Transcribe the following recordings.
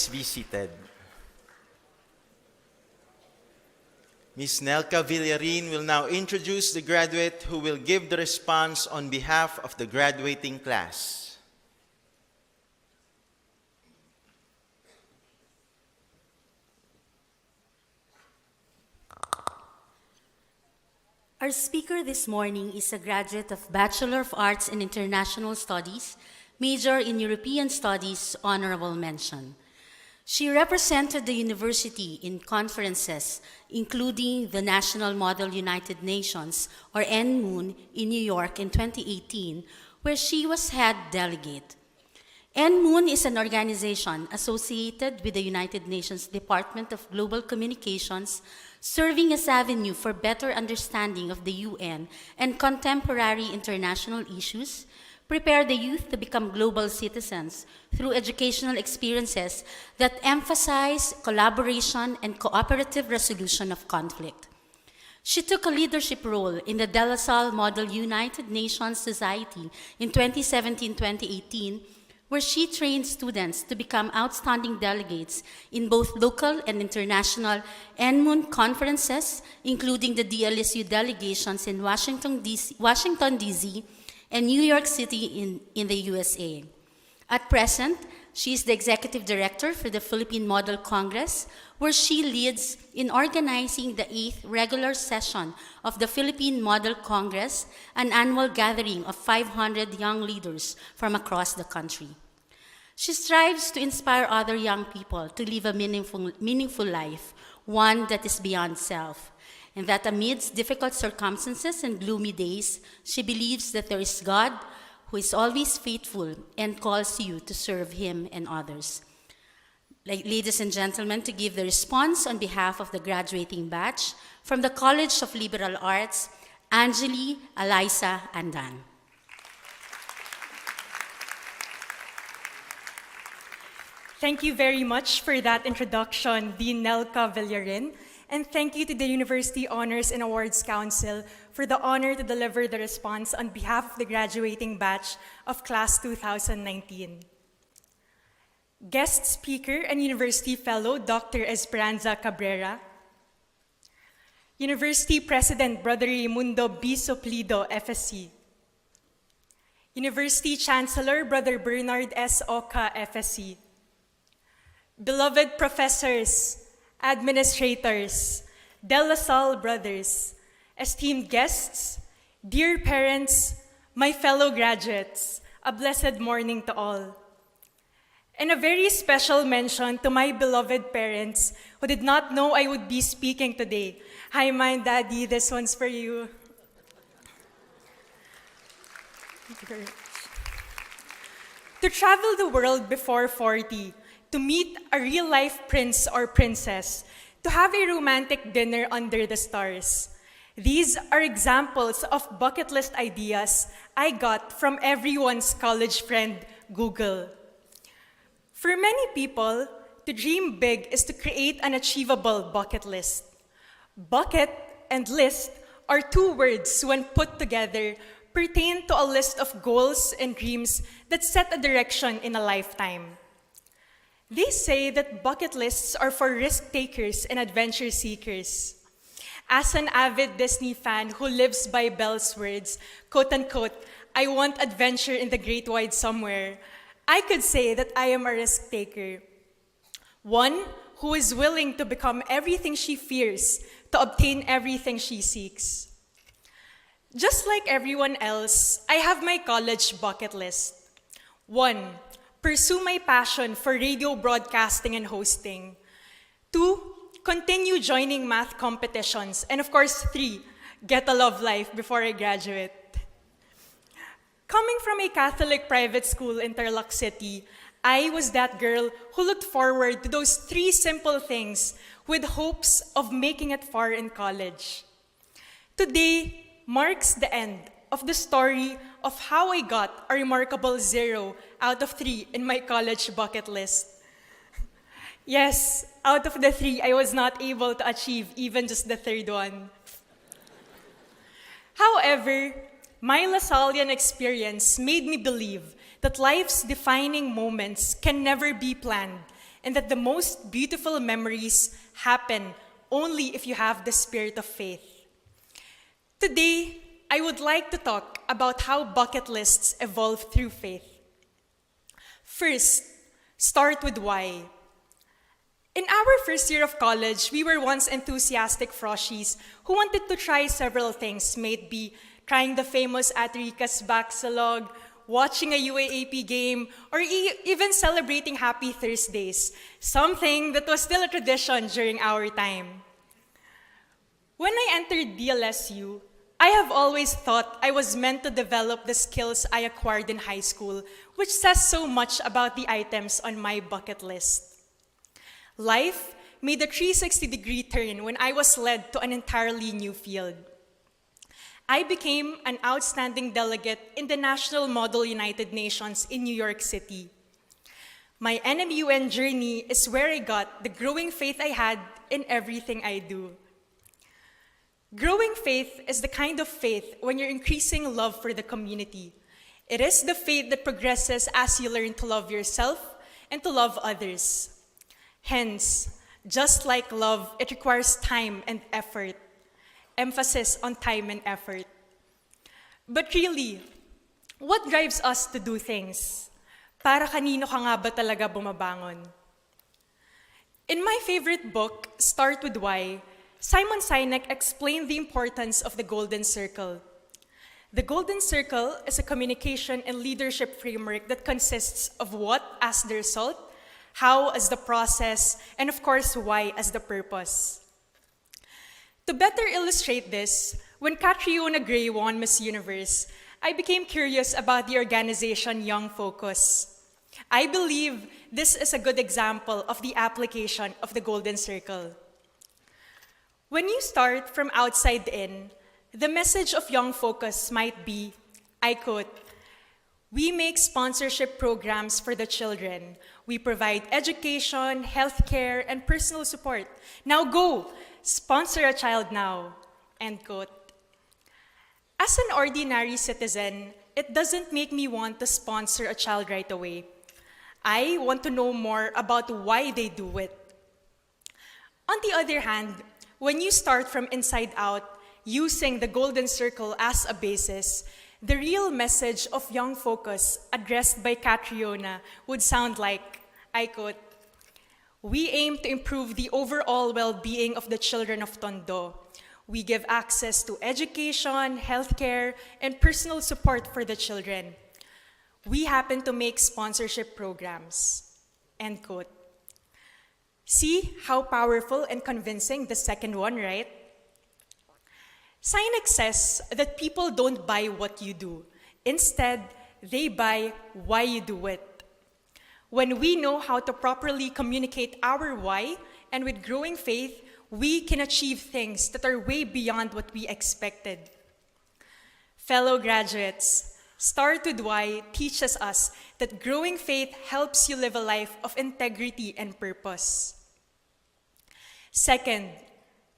please be seated. Ms. Nelka Villarin will now introduce the graduate who will give the response on behalf of the graduating class. Our speaker this morning is a graduate of Bachelor of Arts in International Studies, major in European Studies, honorable mention. She represented the university in conferences, including the National Model United Nations, or NMUN, in New York in 2018, where she was head delegate. NMUN is an organization associated with the United Nations Department of Global Communications, serving as avenue for better understanding of the UN and contemporary international issues, prepare the youth to become global citizens through educational experiences that emphasize collaboration and cooperative resolution of conflict. She took a leadership role in the De La Salle Model United Nations Society in 2017-2018, where she trained students to become outstanding delegates in both local and international NMUN conferences, including the DLSU delegations in Washington, D.C., and New York City in the USA. At present, she is the Executive Director for the Philippine Model Congress, where she leads in organizing the 8th regular session of the Philippine Model Congress, an annual gathering of 500 young leaders from across the country. She strives to inspire other young people to live a meaningful life, one that is beyond self, and that amidst difficult circumstances and gloomy days, she believes that there is God who is always faithful and calls you to serve Him and others. Ladies and gentlemen, to give the response on behalf of the graduating batch from the College of Liberal Arts, Angeli, Eliza, Andan. Thank you very much for that introduction, Dean Nelka Villarin. And thank you to the University Honors and Awards Council for the honor to deliver the response on behalf of the graduating batch of Class 2019. Guest speaker and University Fellow, Dr. Esperanza Cabrera. University President, Brother Raimundo B. Soplido, FSC. University Chancellor, Brother Bernard S. Oca, FSC. Beloved professors, administrators, De La Salle brothers, esteemed guests, dear parents, my fellow graduates, a blessed morning to all. And a very special mention to my beloved parents who did not know I would be speaking today. Hi, Mom, Daddy, this one's for you. Thank you very much. To travel the world before 40, to meet a real-life prince or princess, to have a romantic dinner under the stars. These are examples of bucket list ideas I got from everyone's college friend, Google. For many people, to dream big is to create an achievable bucket list. Bucket and list are two words when put together pertain to a list of goals and dreams that set a direction in a lifetime. They say that bucket lists are for risk takers and adventure seekers. As an avid Disney fan who lives by Belle's words, quote unquote, I want adventure in the great wide somewhere, I could say that I am a risk taker. One who is willing to become everything she fears to obtain everything she seeks. Just like everyone else, I have my college bucket list. 1. Pursue my passion for radio broadcasting and hosting. 2. Continue joining math competitions. And of course, 3. Get a love life before I graduate. Coming from a Catholic private school in Tarlac City, I was that girl who looked forward to those 3 simple things with hopes of making it far in college. Today marks the end of the story of how I got a remarkable 0 out of 3 in my college bucket list. Yes, out of the 3, I was not able to achieve even just the 3rd one. However, my LaSallian experience made me believe that life's defining moments can never be planned and that the most beautiful memories happen only if you have the spirit of faith. Today, I would like to talk about how bucket lists evolve through faith. First, start with why. In our first year of college, we were once enthusiastic froshies who wanted to try several things, may it be trying the famous Atrica's Baxalog, watching a UAAP game, or even celebrating Happy Thursdays, something that was still a tradition during our time. When I entered DLSU, I have always thought I was meant to develop the skills I acquired in high school, which says so much about the items on my bucket list. Life made a 360-degree turn when I was led to an entirely new field. I became an outstanding delegate in the National Model United Nations in New York City. My NMUN journey is where I got the growing faith I had in everything I do. Growing faith is the kind of faith when you're increasing love for the community. It is the faith that progresses as you learn to love yourself and to love others. Hence, just like love, it requires time and effort. Emphasis on time and effort. But really, what drives us to do things? Para kanino ka nga ba talaga bumabangon? In my favorite book, Start With Why, Simon Sinek explained the importance of the Golden Circle. The Golden Circle is a communication and leadership framework that consists of what as the result, how as the process, and of course, why as the purpose. To better illustrate this, when Catriona Gray won Miss Universe, I became curious about the organization Young Focus. I believe this is a good example of the application of the Golden Circle. When you start from outside in, the message of Young Focus might be, I quote, "We make sponsorship programs for the children. We provide education, healthcare, and personal support. Now go, sponsor a child now," end quote. As an ordinary citizen, it doesn't make me want to sponsor a child right away. I want to know more about why they do it. On the other hand, when you start from inside out, using the Golden Circle as a basis, the real message of Young Focus addressed by Catriona would sound like, I quote, "We aim to improve the overall well-being of the children of Tondo. We give access to education, healthcare, and personal support for the children. We happen to make sponsorship programs," end quote. See how powerful and convincing the second one, right? Sinek says that people don't buy what you do. Instead, they buy why you do it. When we know how to properly communicate our why, and with growing faith, we can achieve things that are way beyond what we expected. Fellow graduates, Start With Why teaches us that growing faith helps you live a life of integrity and purpose. Second,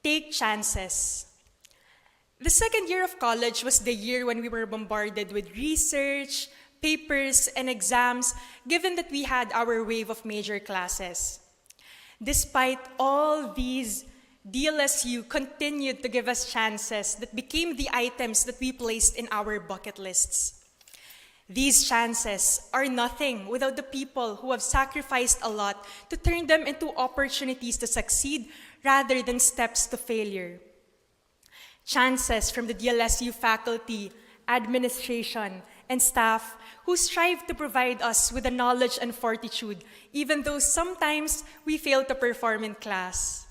take chances. The second year of college was the year when we were bombarded with research, papers, and exams, given that we had our wave of major classes. Despite all these, DLSU continued to give us chances that became the items that we placed in our bucket lists. These chances are nothing without the people who have sacrificed a lot to turn them into opportunities to succeed rather than steps to failure. Chances from the DLSU faculty, administration, and staff who strive to provide us with the knowledge and fortitude, even though sometimes we fail to perform in class.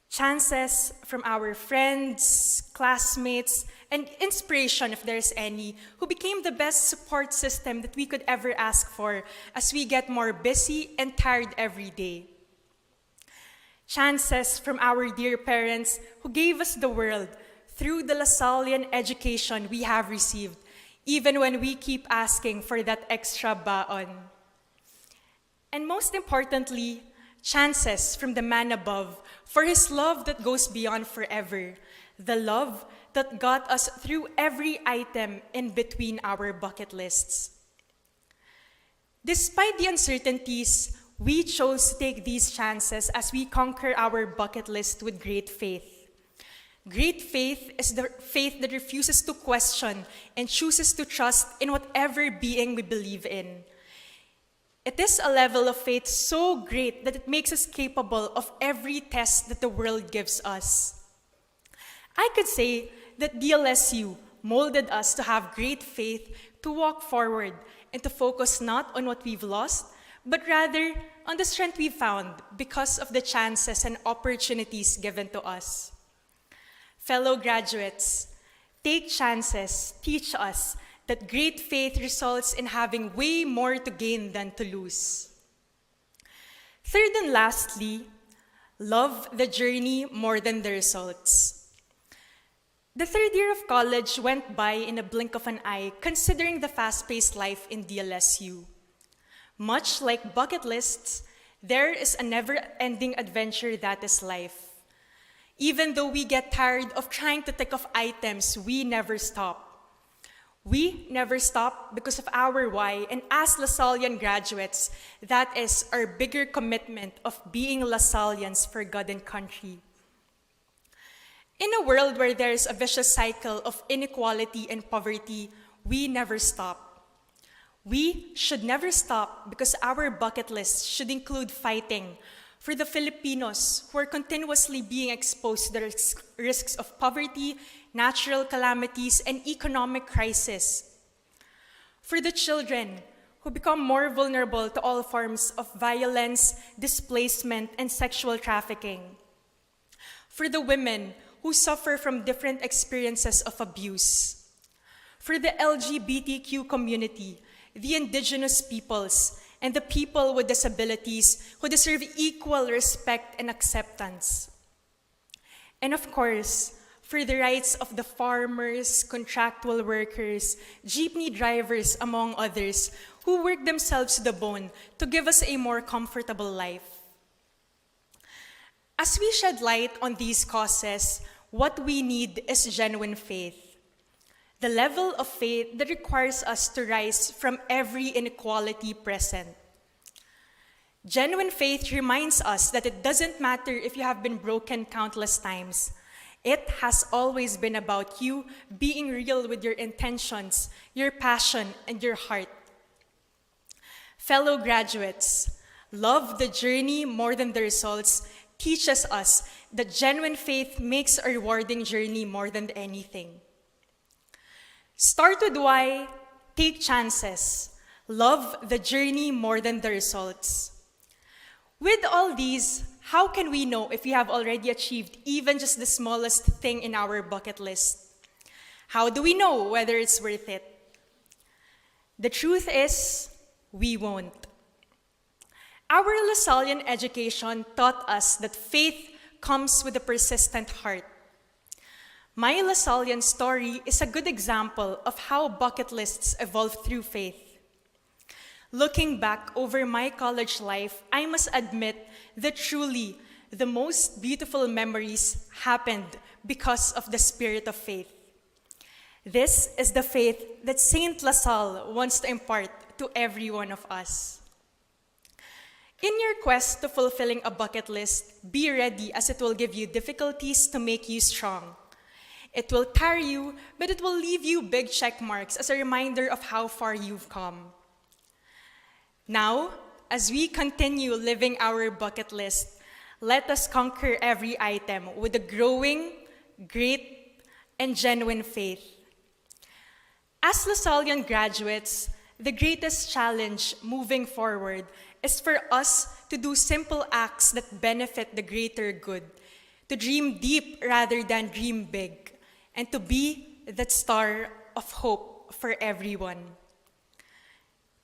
Chances from our friends, classmates, and inspiration, if there's any, who became the best support system that we could ever ask for as we get more busy and tired every day. Chances from our dear parents who gave us the world through the Lasallian education we have received, even when we keep asking for that extra baon. And most importantly, chances from the man above for his love that goes beyond forever, the love that got us through every item in between our bucket lists. Despite the uncertainties, We chose to take these chances as we conquer our bucket list with great faith. Great faith is the faith that refuses to question and chooses to trust in whatever being we believe in. It is a level of faith so great that it makes us capable of every test that the world gives us. I could say that DLSU molded us to have great faith, to walk forward, and to focus not on what we've lost, but rather on the strength we found because of the chances and opportunities given to us. Fellow graduates, take chances, teach us that great faith results in having way more to gain than to lose. Third and lastly, love the journey more than the results. The third year of college went by in a blink of an eye, considering the fast-paced life in DLSU. Much like bucket lists, there is a never-ending adventure that is life. Even though we get tired of trying to tick off items, we never stop. We never stop because of our why, and as Lasallian graduates, that is our bigger commitment of being Lasallians for God and country. In a world where there is a vicious cycle of inequality and poverty, we never stop. We should never stop because our bucket list should include fighting for the Filipinos who are continuously being exposed to the risks of poverty, natural calamities, and economic crisis. For the children who become more vulnerable to all forms of violence, displacement, and sexual trafficking. For the women who suffer from different experiences of abuse. For the LGBTQ community, the indigenous peoples, and the people with disabilities who deserve equal respect and acceptance. And of course, for the rights of the farmers, contractual workers, jeepney drivers, among others, who work themselves to the bone to give us a more comfortable life. As we shed light on these causes, what we need is genuine faith. The level of faith that requires us to rise from every inequality present. Genuine faith reminds us that it doesn't matter if you have been broken countless times. It has always been about you being real with your intentions, your passion, and your heart. Fellow graduates, love the journey more than the results teaches us that genuine faith makes a rewarding journey more than anything. Start with why, take chances, love the journey more than the results. With all these, how can we know if we have already achieved even just the smallest thing in our bucket list? How do we know whether it's worth it? The truth is, we won't. Our Lasallian education taught us that faith comes with a persistent heart. My Lasallian story is a good example of how bucket lists evolve through faith. Looking back over my college life, I must admit that truly the most beautiful memories happened because of the spirit of faith. This is the faith that Saint LaSalle wants to impart to every one of us. In your quest to fulfilling a bucket list, be ready as it will give you difficulties to make you strong. It will tire you, but it will leave you big check marks as a reminder of how far you've come. Now, as we continue living our bucket list, let us conquer every item with a growing, great, and genuine faith. As Lasallian graduates, the greatest challenge moving forward is for us to do simple acts that benefit the greater good, to dream deep rather than dream big, and to be that star of hope for everyone.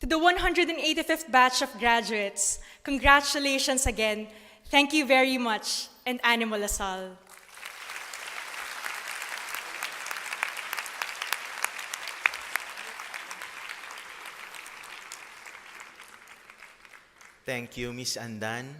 To the 185th batch of graduates, congratulations again. Thank you very much, and Animo LaSalle. Thank you, Ms. Andan.